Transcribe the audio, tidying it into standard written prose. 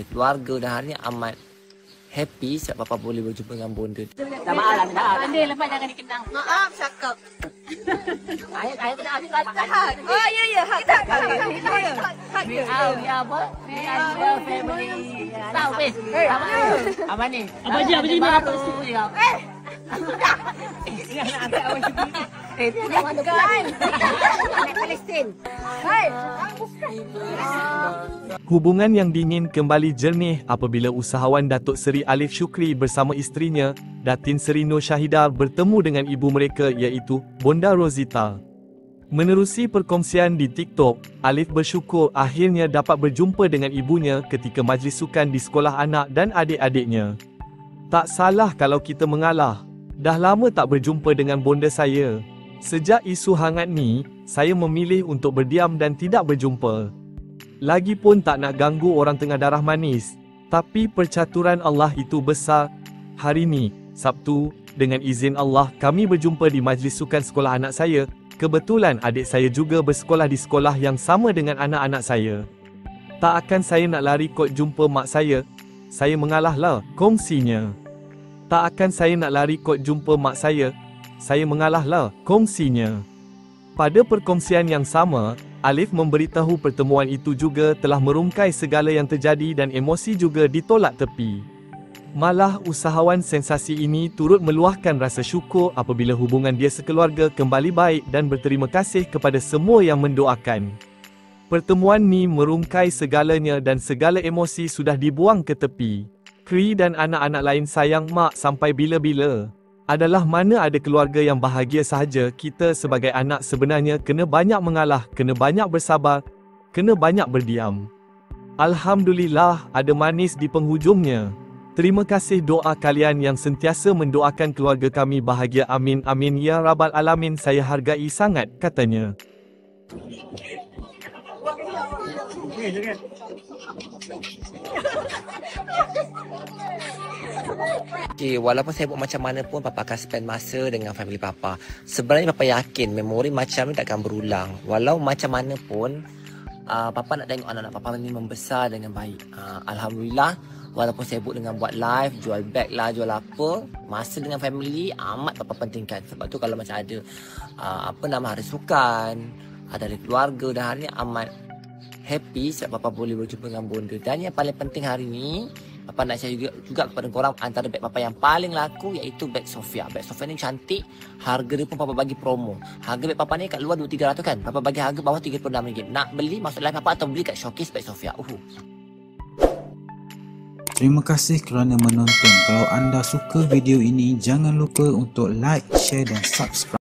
Keluarga dah hari ni amat happy sebab papa boleh berjumpa dengan bonda. Dah maaf lah, minta maaf. Pandai lepas jangan dikenang. Maaf cakap. Ayat dah habis lah. Oh ya ya, hak tak. Hak We are apa? We are the family. Tahu bes. Apa ni? Apa je apa sih kau? Jangan angkat awak sini. Jangan kan. Anak Palestin. Hai. Hubungan yang dingin kembali jernih apabila usahawan Datuk Seri Alif Shukri bersama isterinya, Datin Seri Nur Syahidah bertemu dengan ibu mereka iaitu Bonda Rosita. Menerusi perkongsian di TikTok, Alif bersyukur akhirnya dapat berjumpa dengan ibunya ketika majlis sukan di sekolah anak dan adik-adiknya. Tak salah kalau kita mengalah. Dah lama tak berjumpa dengan bonda saya. Sejak isu hangat ni, saya memilih untuk berdiam dan tidak berjumpa. Lagipun tak nak ganggu orang tengah darah manis. Tapi percaturan Allah itu besar. Hari ni, Sabtu, dengan izin Allah, kami berjumpa di majlis sukan sekolah anak saya. Kebetulan adik saya juga bersekolah di sekolah yang sama dengan anak-anak saya. Tak akan saya nak lari kot jumpa mak saya. Saya mengalah lah, kongsinya. Tak akan saya nak lari kot jumpa mak saya. Saya mengalah lah, kongsinya. Pada perkongsian yang sama, Alif memberitahu pertemuan itu juga telah merungkai segala yang terjadi dan emosi juga ditolak tepi. Malah usahawan sensasi ini turut meluahkan rasa syukur apabila hubungan dia sekeluarga kembali baik dan berterima kasih kepada semua yang mendoakan. Pertemuan ni merungkai segalanya dan segala emosi sudah dibuang ke tepi. Kri dan anak-anak lain sayang mak sampai bila-bila. Adalah mana ada keluarga yang bahagia sahaja, kita sebagai anak sebenarnya kena banyak mengalah, kena banyak bersabar, kena banyak berdiam. Alhamdulillah ada manis di penghujungnya. Terima kasih doa kalian yang sentiasa mendoakan keluarga kami bahagia, amin amin ya rabbal alamin, saya hargai sangat, katanya. Okay, walaupun saya buat macam mana pun, papa akan spend masa dengan family papa. Sebenarnya papa yakin memori macam ni takkan berulang. Walau macam mana pun, papa nak tengok anak-anak papa ni membesar dengan baik. Alhamdulillah, walaupun sibuk dengan buat live, jual bag lah, jual apa, masa dengan family amat papa pentingkan. Sebab tu kalau macam ada hari sukan, ada dari keluarga dah hari ni amat happy sebab papa boleh berjumpa dengan bonda. Dan yang paling penting hari ni, papa nak share juga kepada korang antara beg papa yang paling laku iaitu beg Sofia. Beg Sofia ni cantik, harga dia pun papa bagi promo. Harga beg papa ni kat luar 2-300 kan, papa bagi harga bawah RM36. Nak beli masuk live papa atau beli kat showcase beg Sofia. Terima kasih kerana menonton. Kalau anda suka video ini, jangan lupa untuk like, share dan subscribe.